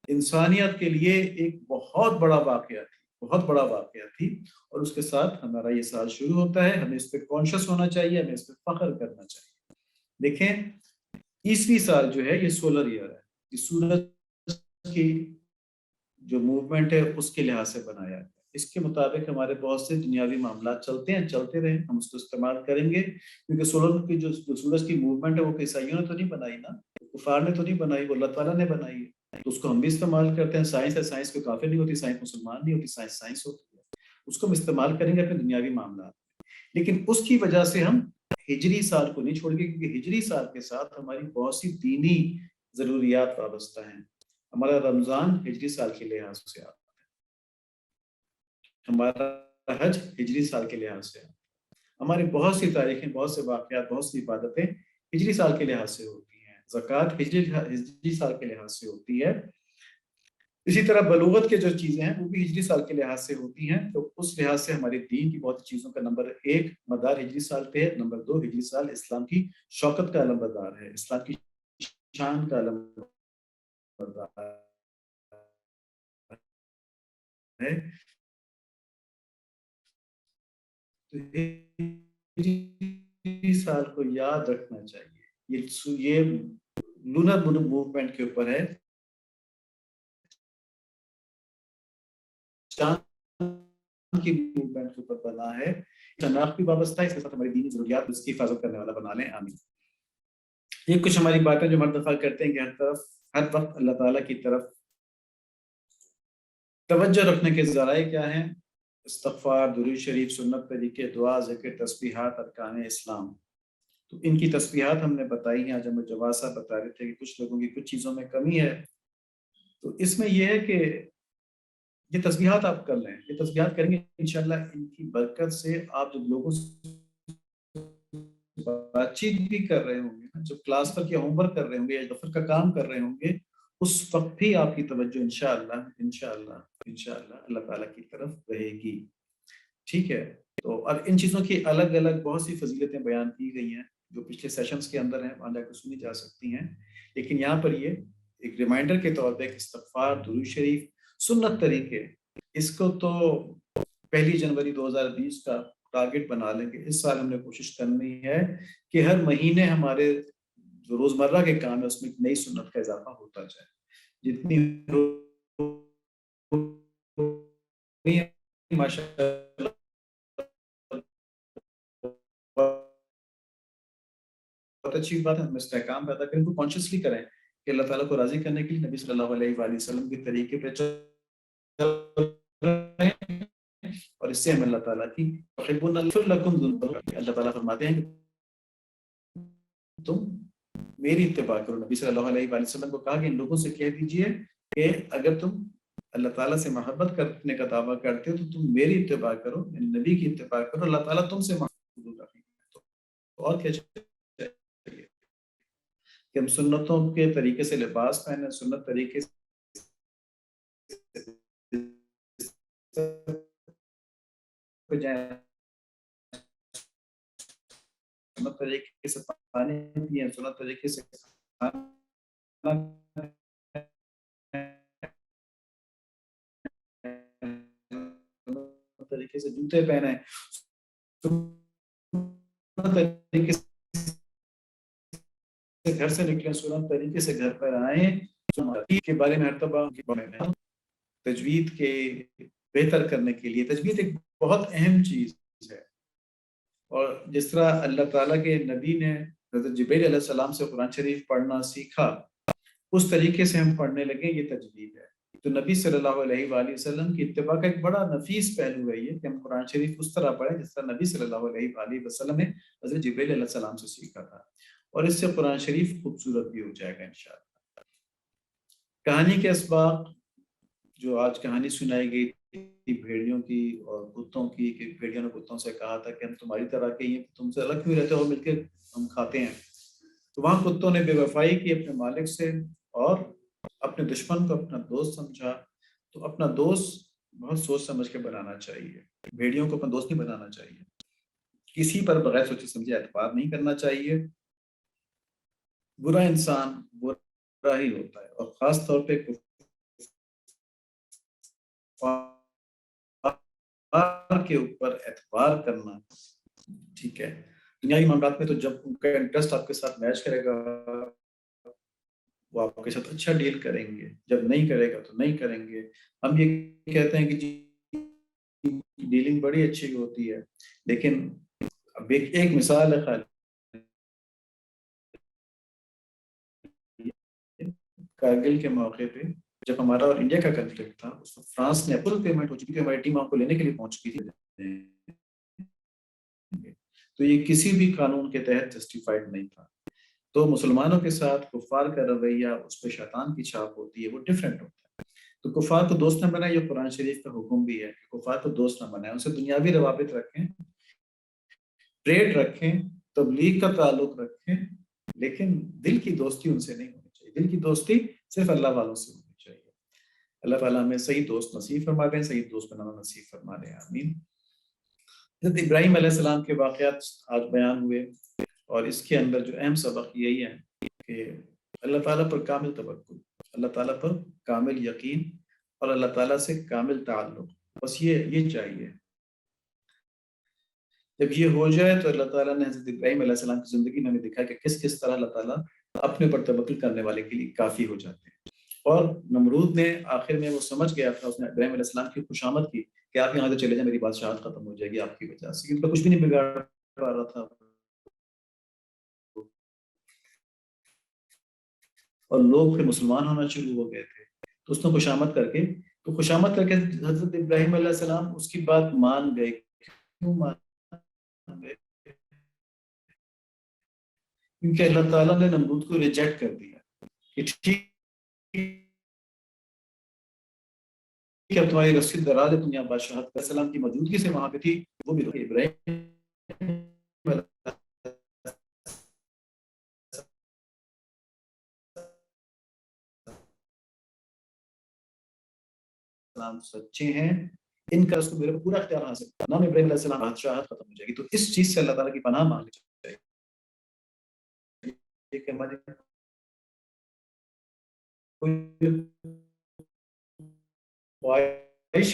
انسانیت کے لیے ایک بہت بڑا واقعہ تھی، بہت بڑا واقعہ تھی. اور اس کے ساتھ ہمارا یہ سال شروع ہوتا ہے. ہمیں اس پہ کانشیس ہونا چاہیے، ہمیں اس پہ فخر کرنا چاہیے. دیکھیں عیسوی سال جو ہے یہ سولر ایئر ہے، یہ سورج کی جو موومنٹ ہے اس کے لحاظ سے بنایا ہے. اس کے مطابق ہمارے بہت سے دنیاوی معاملات چلتے ہیں، چلتے رہیں، ہم اس کو استعمال کریں گے. کیونکہ سولر کی جو سورج کی موومنٹ ہے وہ عیسائیوں نے تو نہیں بنائی نا، کفار نے تو نہیں بنائی، وہ اللہ تعالیٰ نے بنائی ہے. تو اس کو ہم بھی استعمال کرتے ہیں. سائنس ہے، سائنس کو کافر نہیں ہوتی، سائنس مسلمان نہیں ہوتی، سائنس ہوتی ہے. اس کو ہم استعمال کریں گے اپنے دنیاوی معاملات. لیکن اس کی وجہ سے ہم ہجری سال کو نہیں چھوڑ گے، کیونکہ ہجری سال کے ساتھ ہماری بہت سی دینی ضروریات وابستہ ہیں. ہمارا رمضان ہجری سال کے لحاظ سے آتا ہے، ہمارا حج ہجری سال کے لحاظ سے آتا ہے، ہماری بہت سی تاریخیں، بہت سے واقعات، بہت سی عبادتیں ہجری سال کے لحاظ سے ہوتی ہیں. زکوٰۃ ہجری سال کے لحاظ سے ہوتی ہے. اسی طرح بلوغت کے جو چیزیں ہیں وہ بھی ہجری سال کے لحاظ سے ہوتی ہیں. تو اس لحاظ سے ہمارے دین کی بہت چیزوں کا نمبر 1 مدار ہجری سال پہ ہے. نمبر 2 ہجری سال اسلام کی شوکت کا علمبردار ہے، اسلام کی شان کا علمبردار ہے. تو ہجری سال کو یاد رکھنا چاہیے. یہ لونر موومنٹ کے اوپر ہے، چاند کی موومنٹ کے اوپر بنا ہے. شناخت بھی وابستہ ہے، اس کے ساتھ ہماری دینی ضروریات اس کی حفاظت کرنے والا بنا لیں. آمین. یہ کچھ ہماری باتیں جو ہم دفعہ کرتے ہیں کہ ہر طرف ہر وقت اللہ تعالیٰ کی طرف توجہ رکھنے کے ذرائع کیا ہیں؟ استغفار، درود شریف، سنت طریقے، دعا، ذکر، تسبیحات، ارکان اسلام. تو ان کی تسبیحات ہم نے بتائی ہیں. آج ہمیں جواز صاحب بتا رہے تھے کہ کچھ لوگوں کی کچھ چیزوں میں کمی ہے. تو اس میں یہ ہے کہ یہ تسبیحات آپ کر لیں. یہ تسبیحات کریں گے انشاءاللہ ان کی برکت سے آپ جب لوگوں سے بات چیت بھی کر رہے ہوں گے، جب کلاس ورک یا ہوم ورک کر رہے ہوں گے یا دفتر کا کام کر رہے ہوں گے، اس وقت بھی آپ کی توجہ انشاءاللہ اللہ تعالیٰ کی طرف رہے گی. ٹھیک ہے. تو اب ان چیزوں کی الگ الگ بہت سی فضیلتیں بیان کی گئی ہیں جو پچھلے سیشنز کے اندر ہیں، وہاں جا کے سنی جا سکتی ہیں. لیکن یہاں پر یہ ایک ریمائنڈر کے طور پہ استغفار، درود شریف، سنت طریقے، اس کو تو 1 جنوری 2020 کا ٹارگٹ بنا لیں گے. اس سال ہم نے کوشش کرنی ہے کہ ہر مہینے ہمارے جو روزمرہ کے کام ہے اس میں ایک نئی سنت کا اضافہ ہوتا جائے. جتنی ماشاءاللہ بہت اچھی بات ہے. ہم استحکام پیدا کریں، تو کانشیسلی کریں کہ اللہ تعالیٰ کو راضی کرنے کے لیے نبی صلی اللہ علیہ وآلہ وسلم کے طریقے پہ چل رہے ہیں، اور اس سے ہم اللہ تعالیٰ کی اللہ تعالیٰ فرماتے ہیں کہ تم میری اتباع کرو. نبی صلی اللہ علیہ وآلہ وسلم کو کہا کہ ان لوگوں سے کہہ دیجئے کہ اگر تم اللہ تعالیٰ سے محبت کرنے کا دعویٰ کرتے ہو تو تم میری اتباع کرو، یعنی نبی کی اتباع کرو. اللہ تعالیٰ تم سے محبت رکھیں گے. تو اور کیا چاہیے کہ ہم سنتوں کے طریقے سے لباس پہنے، سنت طریقے سے جائیں، سنت طریقے سے پانی پئیں، سنت طریقے سے کھانا طریقے سے جوتے پہنے، طریقے سے گھر سے نکلیں، سنت طریقے سے گھر پر آئیں. کے بارے میں مرتبہ تجوید کے بہتر کرنے کے لیے تجوید ایک بہت اہم چیز ہے. اور جس طرح اللہ تعالیٰ کے نبی نے حضرت جبریل علیہ السلام سے قرآن شریف پڑھنا سیکھا، اس طریقے سے ہم پڑھنے لگے، یہ تجوید ہے. تو نبی صلی اللہ علیہ وآلہ وسلم کی اتباع کا ایک بڑا نفیس پہلو ہے یہ کہ ہم قرآن شریف اس طرح پڑھیں جس طرح نبی صلی اللہ علیہ وآلہ وسلم نے حضرت جبریل علیہ السلام سے سیکھا تھا. اور اس سے قرآن شریف خوبصورت بھی ہو جائے گا انشاءاللہ. کہانی کے اسباق جو آج کہانی سنائی گئی تھی بھیڑیوں کی اور کتوں کی، کہ بھیڑیوں نے کتوں سے کہا تھا کہ ہم تمہاری طرح کے ہیں، تم سے الگ کیوں رہتے ہو، مل کے ہم کھاتے ہیں. تو وہاں کتوں نے بے وفائی کی اپنے مالک سے اور اپنے دشمن کو اپنا دوست سمجھا. تو اپنا دوست بہت سوچ سمجھ کے بنانا چاہیے. بھیڑیوں کو اپنا دوست نہیں بنانا چاہیے. کسی پر بغیر سوچے سمجھے اعتبار نہیں کرنا چاہیے. برا انسان برا ہی ہوتا ہے، اور خاص طور پہ کے اوپر اعتبار کرنا. ٹھیک ہے. دنیاوی معاملات میں تو جب ان کا انٹرسٹ آپ کے ساتھ میچ کرے گا وہ آپ کے ساتھ اچھا ڈیل کریں گے، جب نہیں کرے گا تو نہیں کریں گے. ہم یہ کہتے ہیں کہ جی ڈیلنگ بڑی اچھی ہوتی ہے، لیکن اب ایک مثال ہے خالی. کارگل کے موقع پہ جب ہمارا اور انڈیا کا کنفلکٹ تھا، اس وقت فرانس نے فل پیمنٹ ہو چکی تھی، ہماری ٹیم آپ کو لینے کے لیے پہنچ چکی تھی. تو یہ کسی بھی قانون کے تحت جسٹیفائڈ نہیں تھا. تو مسلمانوں کے ساتھ کفار کا رویہ، اس پہ شیطان کی چھاپ ہوتی ہے، وہ ڈیفرنٹ ہوتا ہے. تو کفار کو دوست نہ بنائے، یہ قرآن شریف کا حکم بھی ہے کہ کفار کو دوست نہ بنائے. ان سے دنیاوی روابط رکھیں، ٹریڈ رکھیں، تبلیغ کا تعلق رکھیں، لیکن دل کی دوستی ان سے نہیں ہونی چاہیے. دل کی دوستی صرف اللہ والوں سے ہونی چاہیے. اللہ تعالیٰ ہمیں صحیح دوست نصیب فرما دیں، صحیح دوست بنانا نصیب فرما دیں. آمین. حضرت ابراہیم علیہ السلام کے واقعات آج بیان ہوئے، اور اس کے اندر جو اہم سبق یہی ہے کہ اللہ تعالیٰ پر کامل توکل، اللہ تعالیٰ پر کامل یقین، اور اللہ تعالیٰ سے کامل تعلق. بس یہ چاہیے. جب یہ ہو جائے تو اللہ تعالیٰ نے حضرت ابراہیم علیہ السلام کی زندگی میں ہمیں دکھا کہ کس کس طرح اللہ تعالیٰ اپنے پر توکل کرنے والے کے لیے کافی ہو جاتے ہیں. اور نمرود نے آخر میں وہ سمجھ گیا تھا، اس نے ابراہیم علیہ السلام کی خوشامد کی کہ آپ یہاں سے چلے جائیں، میری بادشاہت ختم ہو جائے گی آپ کی وجہ سے. کیونکہ کچھ بھی نہیں بگاڑ پا رہا تھا. اور لوگ پھر مسلمان ہونا شروع ہو گئے تھے، تو اس نے خوشامد کر کے حضرت ابراہیم علیہ السلام اس کی بات مان گئے. کیوں مان گئے؟ کیونکہ اللہ تعالیٰ نے نمرود کو ریجیکٹ کر دیا کہ ٹھیک کہ اب تمہاری رسی دراز ہے، تم یہاں بادشاہت علیہ السلام کی موجودگی سے وہاں پہ تھی، وہ بھی ابراہیم السلام سچے ہیں، ان کا اس کو میرے کو پورا اختیار حاصل نام ابراہیم علیہ السلام بادشاہت ختم ہو جائے گی. تو اس چیز سے اللہ تعالیٰ کی پناہ مانگنی چاہیے کہ ہماری کوئی خواہش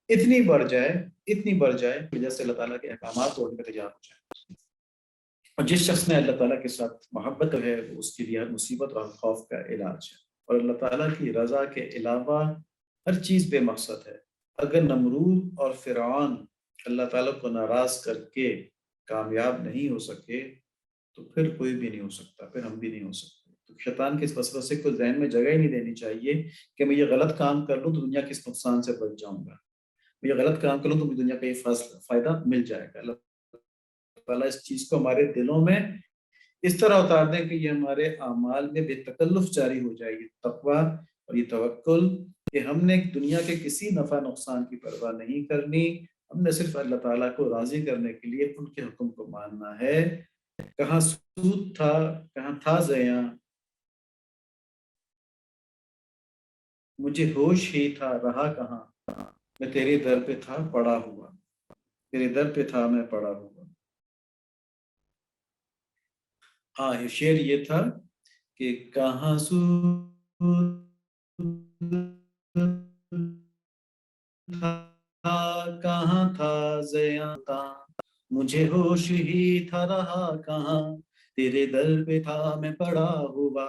اتنی بڑھ جائے جیسے اللہ تعالیٰ کے احکامات توڑنے کا تیار ہو جائے. اور جس شخص نے اللہ تعالیٰ کے ساتھ محبت ہے وہ اس کے لیے ہر مصیبت اور خوف کا علاج ہے. اور اللہ تعالیٰ کی رضا کے علاوہ ہر چیز بے مقصد ہے. اگر نمرود اور فرعون اللہ تعالیٰ کو ناراض کر کے کامیاب نہیں ہو سکے تو پھر کوئی بھی نہیں ہو سکتا، پھر ہم بھی نہیں ہو سکتے. تو شیطان کے اس وسوسے کو ذہن میں جگہ ہی نہیں دینی چاہیے کہ میں یہ غلط کام کر لوں تو دنیا کے اس نقصان سے بچ جاؤں گا، میں یہ غلط کام کر لوں تو مجھے دنیا کا یہ فائدہ مل جائے گا. اللہ تعالیٰ اس چیز کو ہمارے دلوں میں اس طرح اتار دیں کہ یہ ہمارے اعمال میں بے تکلف جاری ہو جائے. یہ تقویٰ اور یہ توکل کہ ہم نے دنیا کے کسی نفع نقصان کی پرواہ نہیں کرنی، ہم نے صرف اللہ تعالیٰ کو راضی کرنے کے لیے ان کے حکم کو ماننا ہے. کہاں سود تھا، کہاں تھا زیاں، مجھے ہوش ہی تھا رہا کہاں، میں تیرے در پہ تھا پڑا ہوا، تیرے در پہ تھا میں پڑا ہوا. ہاں یہ شعر یہ تھا کہ کہاں سود تھا، کہاں تھا زیاں تھا، مجھے ہوش ہی تھا رہا کہاں، تیرے در پہ تھا میں پڑا ہوا.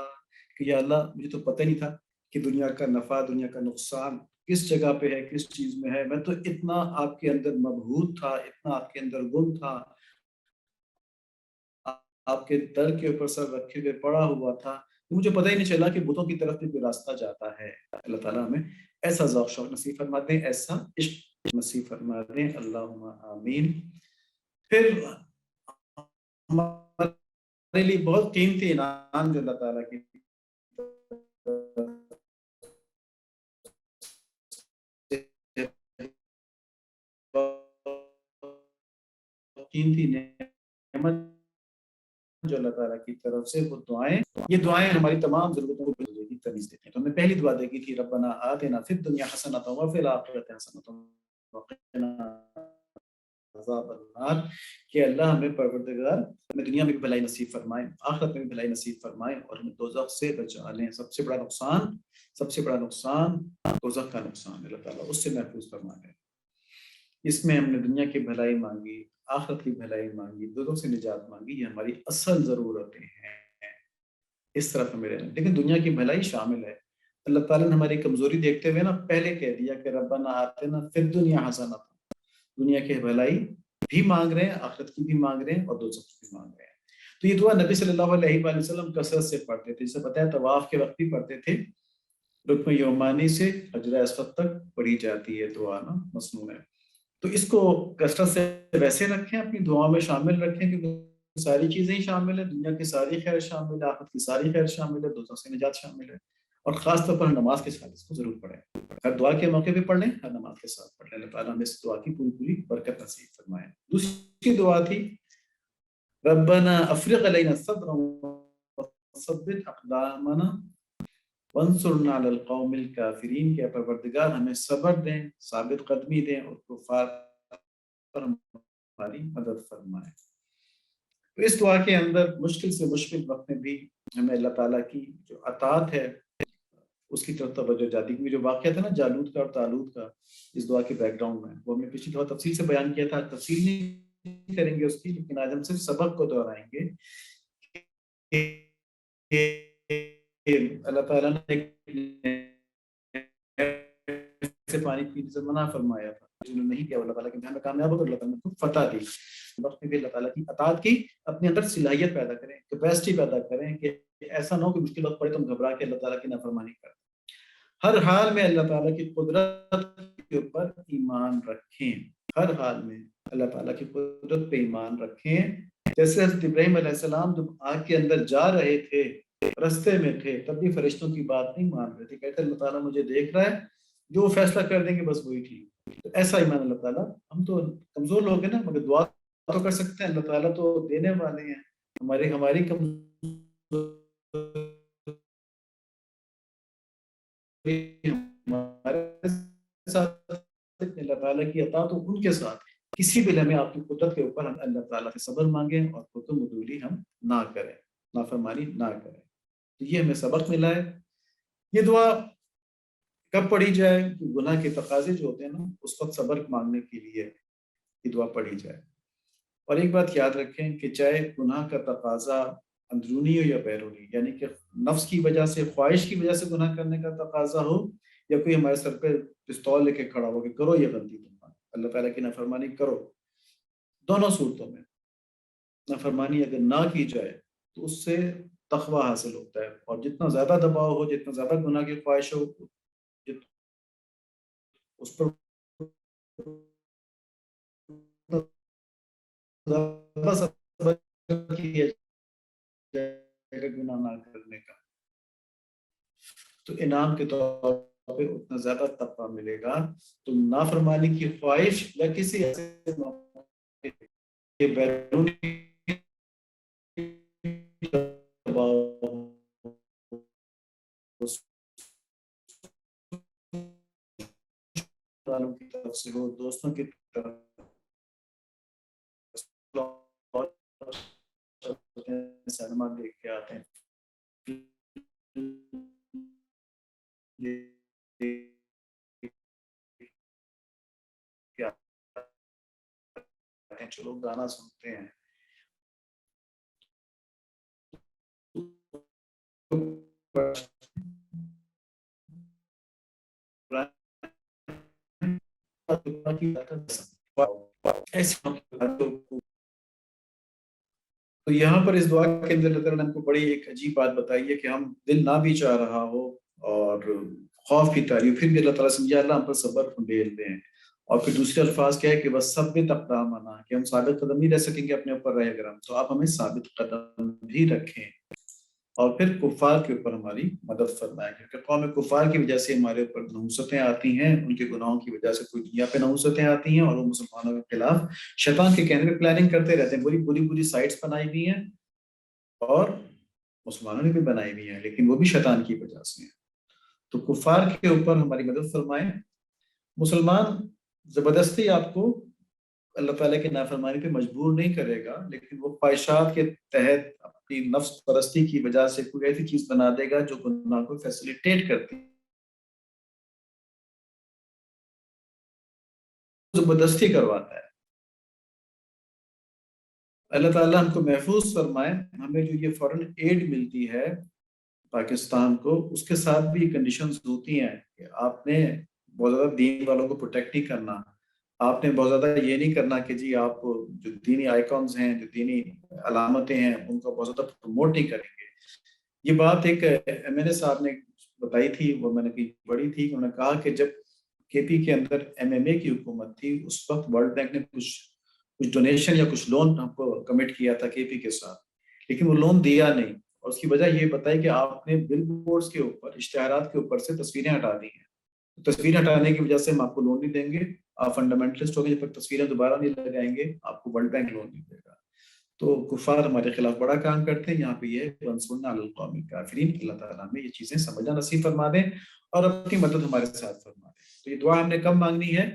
کہ یا اللہ مجھے تو پتہ نہیں تھا کہ دنیا کا نفع دنیا کا نقصان کس جگہ پہ ہے، کس چیز میں ہے. میں تو اتنا آپ کے اندر مبہوت تھا، اتنا آپ کے اندر گم تھا، آپ کے در کے اوپر سر رکھے ہوئے پڑا ہوا تھا، مجھے پتہ ہی نہیں چلا کہ بتوں کی طرف بھی کوئی راستہ جاتا ہے. اللہ تعالیٰ ہمیں ایسا ذوق شوق نصیب فرما دیں، ایسا عشق نصیب فرما دیں. اللہم آمین. پھر ہمارے لیے بہت قیمتی انعام جو اللہ تعالیٰ کی قیمتی نعمت جو اللہ تعالیٰ کی طرف سے وہ دعائیں، یہ دعائیں ہماری تمام ضرورتوں کو بجلے کی تمیز دیتی ہیں. تو ہم نے پہلی دعا دیکھی تھی ربنا آتنا فی الدنیا حسنۃ وفی الآخرۃ حسنۃ وقنا عذاب النار، کہ اللہ ہمیں پروردگار ہمیں دنیا میں بھی بھلائی نصیب فرمائے، آخرت میں بھی بھلائی نصیب فرمائے اور ہمیں دوزخ سے بچا لیں. سب سے بڑا نقصان دوزخ کا نقصان، اللہ تعالیٰ اس سے محفوظ فرما لیں. اس میں ہم نے دنیا کی بھلائی مانگی، آخرت کی بھلائی مانگی، دوزخ سے نجات مانگی. یہ ہماری اصل ضرورتیں ہیں، اس طرف ہمیں رہنا. لیکن دنیا کی بھلائی شامل ہے. اللہ تعالیٰ نے ہماری کمزوری دیکھتے ہوئے نا پہلے کہہ دیا کہ ربنا آتنا فی الدنیا حسنۃ، دنیا کی بھلائی بھی مانگ رہے ہیں، آخرت کی بھی مانگ رہے ہیں اور دوزخ کی بھی مانگ رہے ہیں. تو یہ دعا نبی صلی اللہ علیہ وآلہ وسلم کثرت سے پڑھتے تھے. جسے پتہ ہے طواف کے وقت بھی پڑھتے تھے، رکن یمانی سے حجر اسود تک پڑھی جاتی ہے دعا نا، مسنون ہے. تو اس کو کثرت سے ویسے رکھیں، اپنی دعاؤں میں شامل رکھیں، کیونکہ ساری چیزیں ہی شامل ہیں. دنیا کی ساری خیر شامل ہے، آخرت کی ساری خیر شامل ہے، دوزخ سے نجات شامل ہے. اور خاص طور پر نماز کے ساتھ اس کو ضرور پڑھیں. ہر دعا کے موقع پہ پڑھ لیں، ہر نماز کے ساتھ پڑھ لیں. اللہ تعالیٰ ہمیں اس دعا کی پوری برکت نصیب فرمائے. دوسری دعا تھی ربنا افرغ علینا صبرا وثبت اقدامنا وانصرنا علی القوم الکافرین، کہ پروردگار ہمیں صبر دیں، ثابت قدمی دیں اور کفار پر ہماری مدد فرمائے. تو اس دعا کے اندر مشکل سے مشکل وقت میں بھی ہمیں اللہ تعالیٰ کی جو عطاعت ہے اس کی طرف توجہ جاتی. کیونکہ جو واقعہ تھا نا جالوت کا اور طالوت کا اس دعا کے بیک گراؤنڈ میں، وہ ہم نے پچھلی دفعہ تفصیل سے بیان کیا تھا. تفصیل نہیں کریں گے اس کی، لیکن آج ہم صرف سبق کو دہرائیں گے کہ اللہ تعالیٰ نے سے پانی پینے سے منع فرمایا تھا، جنہوں نے نہیں کیا اللہ تعالیٰ کے امتحان میں کامیاب ہو تو اللہ تعالیٰ نے فتح دی. وقت میں بھی اللہ تعالیٰ کی اطاعت کی اپنے اندر صلاحیت پیدا کریں، کیپیسٹی پیدا کریں کہ ایسا نہ ہو کہ مشکل وقت پڑے تو ہم گھبرا کے اللہ تعالیٰ کی نافرمانی کریں۔ ہر حال میں اللہ تعالیٰ کی قدرت کے اوپر ایمان رکھیں، ہر حال میں اللہ تعالیٰ کی قدرت پہ ایمان رکھیں۔ جیسے حضرت ابراہیم علیہ السلام جب آگ کے اندر جا رہے تھے، رستے میں تھے، تب بھی فرشتوں کی بات نہیں مان رہے تھے، کہتے اللہ تعالیٰ مجھے دیکھ رہا ہے، جو وہ فیصلہ کر دیں گے بس وہی ٹھیک۔ تو ایسا ایمان اللہ تعالیٰ، ہم تو کمزور لوگ ہیں نا، مگر دعا تو کر سکتے ہیں، اللہ تعالیٰ تو دینے والے ہیں۔ ہماری ہمارے ساتھ اللہ تعالیٰ کی عطا تو ان کے ساتھ، کسی بھی لمحے آپ کی قدرت کے اوپر ہم اللہ تعالیٰ سے صبر مانگیں اور حکم عدولی ہم نہ کریں، نافرمانی نہ کریں۔ تو یہ ہمیں سبق ملا ہے۔ یہ دعا کب پڑھی جائے؟ گناہ کے تقاضے جو ہوتے ہیں نا، اس وقت صبر مانگنے کے لیے یہ دعا پڑھی جائے۔ اور ایک بات یاد رکھیں کہ چاہے گناہ کا تقاضا اندرونی ہو یا بیرونی، یعنی کہ نفس کی وجہ سے، خواہش کی وجہ سے گناہ کرنے کا تقاضا ہو، یا کوئی ہمارے سر پہ پستول لے کے کھڑا ہو کہ کرو یہ غلطی، تم اللہ تعالیٰ کی نافرمانی کرو، دونوں صورتوں میں نافرمانی اگر نہ کی جائے تو اس سے تقویٰ حاصل ہوتا ہے، اور جتنا زیادہ دباؤ ہو، جتنا زیادہ گناہ کی خواہش ہو، اس پر زیادہ صبر کیا جائے گا گناہ نہ کرنے کا، تو انعام کے طور پہ اتنا زیادہ تقویٰ ملے گا۔ تو نافرمانی کی خواہش یا کسی ایسے بیرونی کی طرف سے ہو، دوستوں کی طرف سینما دیکھ کے آتے ہیں، چلو گانا سنتے ہیں، تو یہاں پر اس دعا کے اندر اللہ تعالیٰ نے ہم کو بڑی ایک عجیب بات بتائی ہے کہ ہم دل نہ بھی چاہ رہا ہو اور خوف کی تاریخ، پھر بھی اللہ تعالیٰ سے یا اللہ ہم پر صبر ڈھیل دیں، اور پھر دوسرے الفاظ کیا ہے کہ بس ثبت اقدامنا، کہ ہم ثابت قدم نہیں رہ سکیں گے اپنے اوپر رہے اگر ہم، تو آپ ہمیں ثابت قدم بھی رکھیں، اور پھر کفار کے اوپر ہماری مدد فرمائیں، کیونکہ قوم کفار کی وجہ سے ہمارے اوپر نحوستیں آتی ہیں، ان کے گناہوں کی وجہ سے کوئی دنیا پہ نحوستیں آتی ہیں، اور وہ مسلمانوں کے خلاف شیطان کے کہنے پہ پلاننگ کرتے رہتے ہیں، بری سائٹس بنائی ہوئی ہیں، اور مسلمانوں نے بھی بنائی ہوئی ہیں، لیکن وہ بھی شیطان کی وجہ سے ہیں۔ تو کفار کے اوپر ہماری مدد فرمائیں۔ مسلمان زبردستی آپ کو اللہ تعالیٰ کی نافرمانی پہ مجبور نہیں کرے گا، لیکن وہ خواہشات کے تحت اپنی نفس پرستی کی وجہ سے کوئی ایسی چیز بنا دے گا جو گناہ کو فیسیلیٹیٹ کرتی ہے، زبردستی کرواتا ہے۔ اللہ تعالیٰ ہم کو محفوظ فرمائے۔ ہمیں جو یہ فورن ایڈ ملتی ہے پاکستان کو، اس کے ساتھ بھی کنڈیشنز ہوتی ہیں کہ آپ نے بہت زیادہ دین والوں کو پروٹیکٹ نہیں کرنا، آپ نے بہت زیادہ یہ نہیں کرنا کہ جی آپ جو دینی آئیکونز ہیں، جو دینی علامتیں ہیں، ان کو بہت زیادہ پروموٹ نہیں کریں گے۔ یہ بات ایک ایم این اے صاحب نے بتائی تھی، وہ میں نے کہیں پڑھی تھی، انہوں نے کہا کہ جب کے پی کے اندر ایم ایم اے کی حکومت تھی، اس وقت ورلڈ بینک نے کچھ ڈونیشن یا کچھ لون ہم کو کمٹ کیا تھا کے پی کے ساتھ، لیکن وہ لون دیا نہیں، اور اس کی وجہ یہ بتائی کہ آپ نے بل بورڈز کے اوپر، اشتہارات کے اوپر سے تصویریں ہٹا دی ہیں، تصویریں ہٹانے کی وجہ سے ہم آپ کو لون نہیں دیں گے، آپ فنڈامنٹلسٹ ہو گئے، جب تک تصویریں دوبارہ نہیں لگائیں گے آپ کو ورلڈ بینک لون نہیں دے گا۔ تو کفار ہمارے خلاف بڑا کام کرتے ہیں، یہاں پہ یہ وانصرنا علی القوم الکافرین، اللہ تعالیٰ ہمیں یہ چیزیں سمجھنا نصیب فرما دیں اور اپنی مدد ہمارے ساتھ فرما دیں۔ تو یہ دعا ہم نے کب مانگنی ہے؟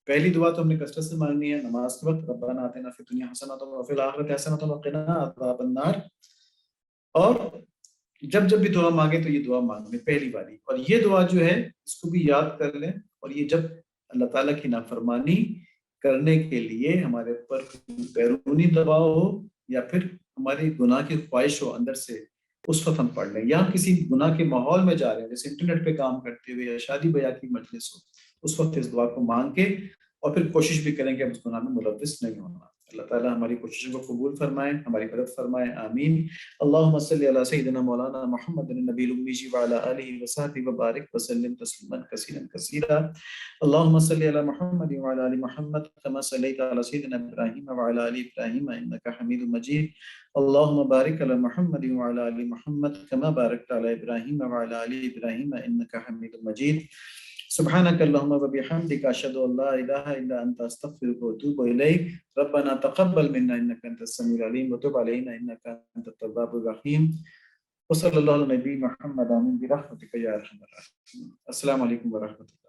پہلی دعا تو ہم نے کثرت سے مانگنی ہے نماز کے وقت، ربنا آتنا فی الدنیا حسنۃ وفی الآخرۃ حسنۃ وقنا عذاب النار، اور جب بھی دعا مانگے تو یہ دعا مانگیں پہلی باری، اور یہ دعا جو ہے اس کو بھی یاد کر لیں، اور یہ جب اللہ تعالیٰ کی نافرمانی کرنے کے لیے ہمارے اوپر بیرونی دباؤ ہو یا پھر ہماری گناہ کی خواہش ہو اندر سے، اس وقت ہم پڑھ لیں، یا کسی گناہ کے ماحول میں جا رہے ہیں جیسے انٹرنیٹ پہ کام کرتے ہوئے یا شادی بیاہ کی مجلس ہو، اس وقت اس دعا کو مانگ کے اور پھر کوشش بھی کریں کہ ہم اس گناہ میں ملوث نہیں ہونا۔ اللہ تعالیٰ ہماری کوششوں کو قبول فرمائے، ہماری مدد فرمائے، آمین۔ اللہم صلی علی سیدنا مولانا محمد النبی الامی وعلی آلہ وصحبہ وبارک وسلم تسلیما کثیرا کثیرا۔ اللہم صلی علی محمد وعلی آل محمد کما صلیت علی سیدنا ابراہیم وعلی آل ابراہیم انک حمید مجید۔ اللہم بارک علی محمد وعلی آل محمد کما بارکت علی ابراہیم وعلی آل ابراہیم انک حمید مجید۔ سبحانك اللهم وبحمدك أشهد أن لا إله إلا أنت أستغفرك وأتوب إليك ربنا تقبل منا إنك أنت السميع العليم وتب علينا إنك أنت التواب الرحيم وصلى الله على نبينا محمد آمين برحمتك يا أرحم الراحمين۔ السلام علیکم ورحمۃ اللہ۔